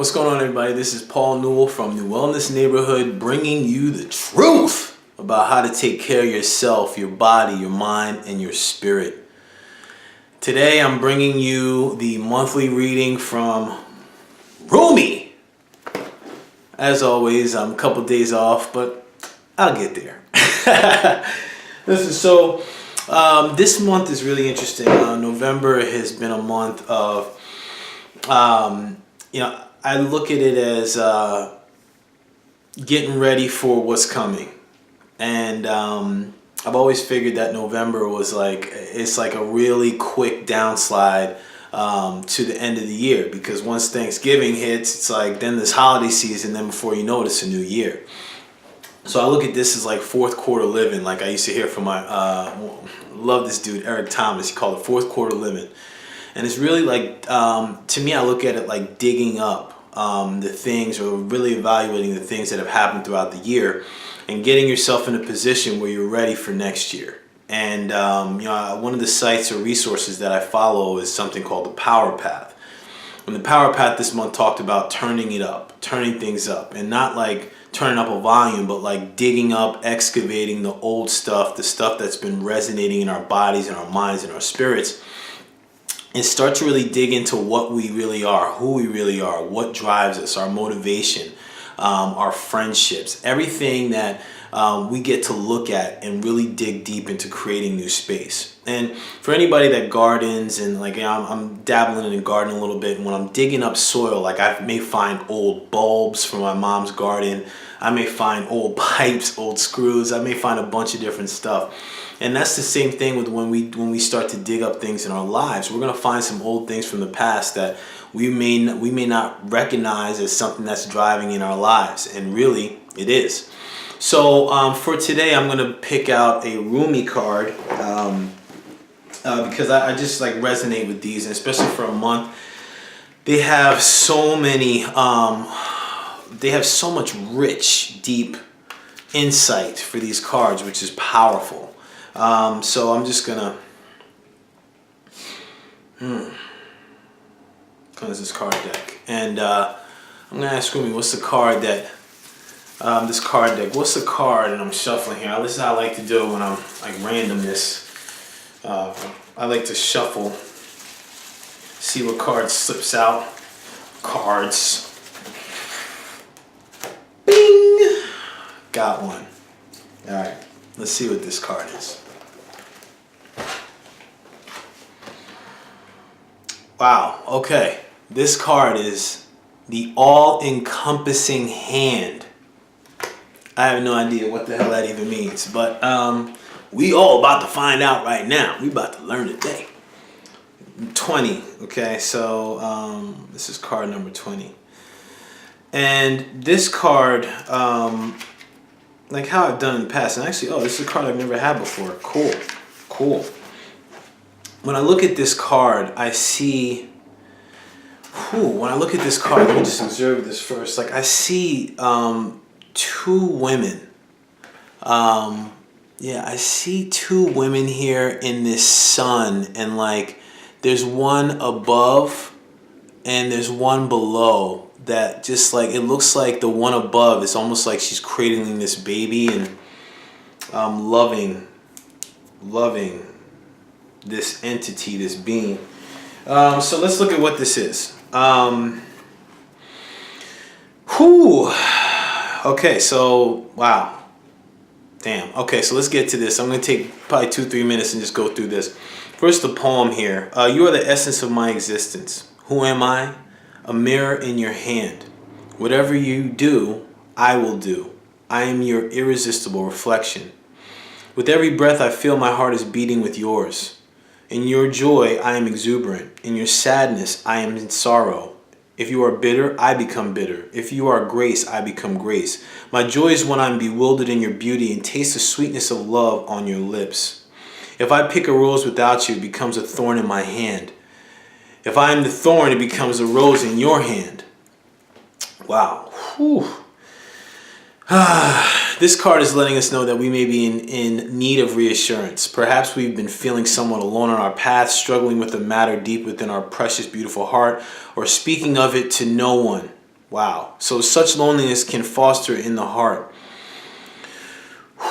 What's going on, everybody? This is Paul Newell from New Wellness Neighborhood, bringing you the truth about how to take care of yourself, your body, your mind, and your spirit. Today, I'm bringing you the monthly reading from Rumi. As always, I'm a couple days off, but I'll get there. This month is really interesting. November has been a month of, I look at it as getting ready for what's coming. And I've always figured that November was it's like a really quick downslide to the end of the year, because once Thanksgiving hits, it's like then this holiday season, then before you know it, it's a new year. So I look at this as like fourth quarter living. Like I used to hear from my, love this dude, Eric Thomas. He called it fourth quarter living. And it's really like, to me, I look at it like digging up the things, or really evaluating the things that have happened throughout the year and getting yourself in a position where you're ready for next year. And, one of the sites or resources that I follow is something called the Power Path. And the Power Path this month talked about turning it up, turning things up, and not like turning up a volume, but like digging up, excavating the old stuff, the stuff that's been resonating in our bodies and our minds and our spirits, and start to really dig into what we really are, who we really are, what drives us, our motivation, our friendships, everything that we get to look at and really dig deep into creating new space. And for anybody that gardens, and I'm dabbling in gardening a little bit, and when I'm digging up soil, like I may find old bulbs from my mom's garden, I may find old pipes, old screws, I may find a bunch of different stuff. And that's the same thing with when we start to dig up things in our lives. We're going to find some old things from the past that we may not recognize as something that's driving in our lives, and really it is. So for today, I'm going to pick out a Rumi card because I just resonate with these, and especially for a month. They have so many. They have so much rich, deep insight for these cards, which is powerful. So I'm just gonna cleanse this card deck, and I'm gonna ask Rumi, what's the card that this card deck? What's the card? And I'm shuffling here. This is how I like to do it when I'm like randomness. I like to shuffle, see what card slips out. Cards. Bing! Got one. All right. Let's see what this card is. Wow, okay. This card is the all-encompassing hand. I have no idea what the hell that even means, but we all about to find out right now. We about to learn today. 20, okay, so this is card number 20. And this card, like how I've done in the past, and actually, this is a card I've never had before. Cool. When I look at this card, I see, when I look at this card, let me just observe this first. Like I see two women. I see two women here in this sun, and like there's one above and there's one below. That just like, it looks like the one above is almost like she's cradling this baby and loving this entity, this being. So let's look at what this is. Okay, so wow. Damn. Okay, so let's get to this. I'm going to take probably 2-3 minutes and just go through this. First, the poem here. You are the essence of my existence. Who am I? A mirror in your hand. Whatever you do, I will do. I am your irresistible reflection. With every breath I feel my heart is beating with yours. In your joy, I am exuberant. In your sadness, I am in sorrow. If you are bitter, I become bitter. If you are grace, I become grace. My joy is when I'm bewildered in your beauty and taste the sweetness of love on your lips. If I pick a rose without you, it becomes a thorn in my hand. If I am the thorn, it becomes a rose in your hand. Wow. Whew. This card is letting us know that we may be in need of reassurance. Perhaps we've been feeling somewhat alone on our path, struggling with a matter deep within our precious, beautiful heart, or speaking of it to no one. Wow. So such loneliness can foster in the heart.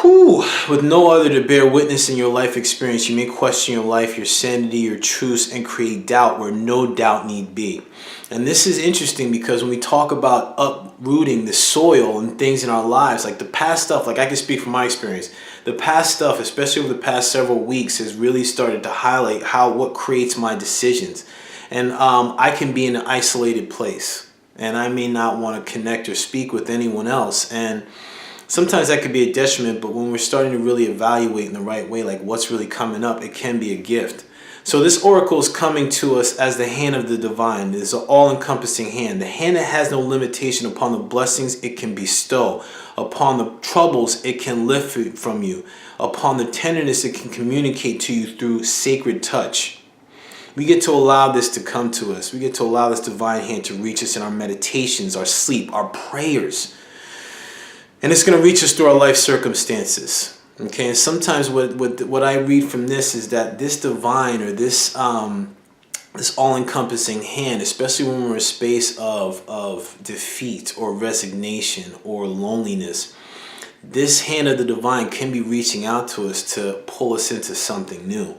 Whew. With no other to bear witness in your life experience, you may question your life, your sanity, your truths, and create doubt where no doubt need be. And this is interesting because when we talk about uprooting the soil and things in our lives, like the past stuff, like I can speak from my experience, the past stuff, especially over the past several weeks, has really started to highlight what creates my decisions. And I can be in an isolated place, and I may not want to connect or speak with anyone else. And sometimes that could be a detriment, but when we're starting to really evaluate in the right way, like what's really coming up, it can be a gift. So this oracle is coming to us as the hand of the divine. It's an all-encompassing hand. The hand that has no limitation upon the blessings it can bestow, upon the troubles it can lift from you, upon the tenderness it can communicate to you through sacred touch. We get to allow this to come to us. We get to allow this divine hand to reach us in our meditations, our sleep, our prayers. And it's going to reach us through our life circumstances. Okay, and sometimes what I read from this is that this divine or this all-encompassing hand, especially when we're in a space of defeat or resignation or loneliness, this hand of the divine can be reaching out to us to pull us into something new.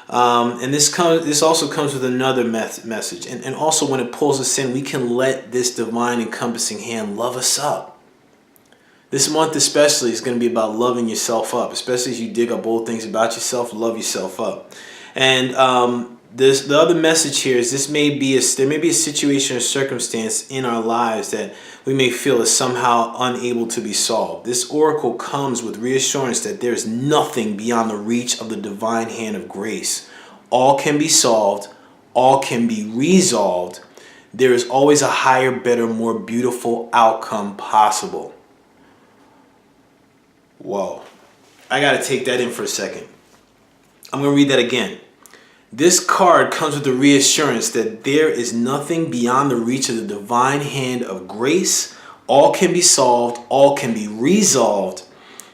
And this also comes with another message. And also when it pulls us in, we can let this divine encompassing hand love us up. This month especially is going to be about loving yourself up, especially as you dig up old things about yourself, love yourself up. And the other message here is there may be a situation or circumstance in our lives that we may feel is somehow unable to be solved. This oracle comes with reassurance that there is nothing beyond the reach of the divine hand of grace. All can be solved. All can be resolved. There is always a higher, better, more beautiful outcome possible. Whoa. I got to take that in for a second. I'm going to read that again. This card comes with the reassurance that there is nothing beyond the reach of the divine hand of grace. All can be solved. All can be resolved.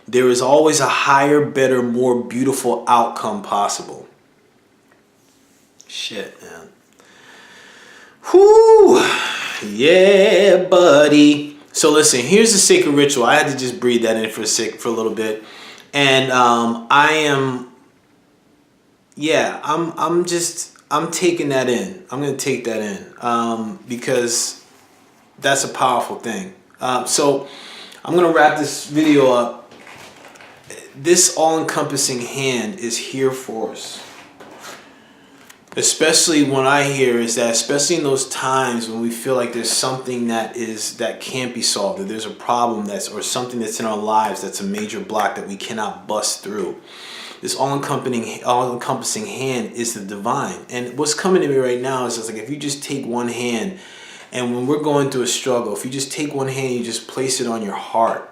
There is always a higher, better, more beautiful outcome possible. Shit, man. Whoo! Yeah, buddy. So listen, here's the sacred ritual. I had to just breathe that in for a little bit. And I'm taking that in. I'm going to take that in because that's a powerful thing. So I'm going to wrap this video up. This all-encompassing hand is here for us. Especially when I hear is that, especially in those times when we feel like there's something that can't be solved, that there's a problem or something that's in our lives that's a major block that we cannot bust through. This all-encompassing hand is the divine. And what's coming to me right now is like if you just take one hand, and when we're going through a struggle, if you just take one hand, you just place it on your heart.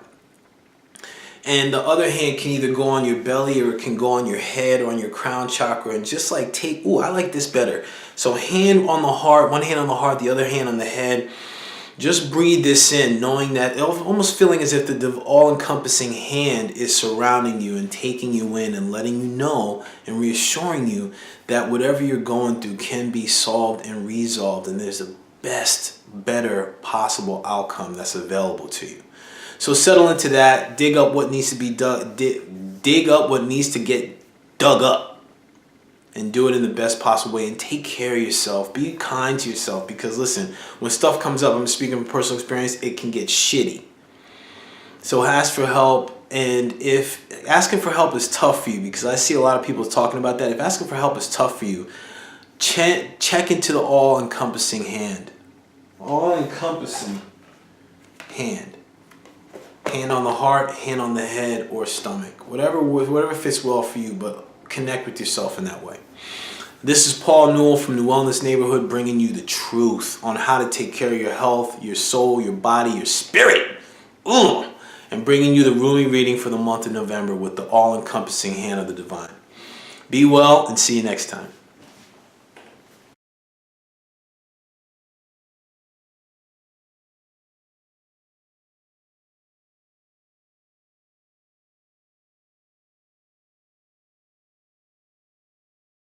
And the other hand can either go on your belly or it can go on your head or on your crown chakra, and just like I like this better. So hand on the heart, one hand on the heart, the other hand on the head. Just breathe this in, knowing that, almost feeling as if the all-encompassing hand is surrounding you and taking you in and letting you know and reassuring you that whatever you're going through can be solved and resolved, and there's the best, better possible outcome that's available to you. So settle into that, dig up what needs to be dug, dig up what needs to get dug up, and do it in the best possible way, and take care of yourself. Be kind to yourself, because listen, when stuff comes up, I'm speaking from personal experience, it can get shitty. So ask for help, and if asking for help is tough for you, because I see a lot of people talking about that, if asking for help is tough for you, check into the all-encompassing hand. All-encompassing hand. Hand on the heart, hand on the head, or stomach. Whatever fits well for you, but connect with yourself in that way. This is Paul Newell from New Wellness Neighborhood, bringing you the truth on how to take care of your health, your soul, your body, your spirit. And bringing you the Rumi reading for the month of November with the all-encompassing hand of the divine. Be well and see you next time.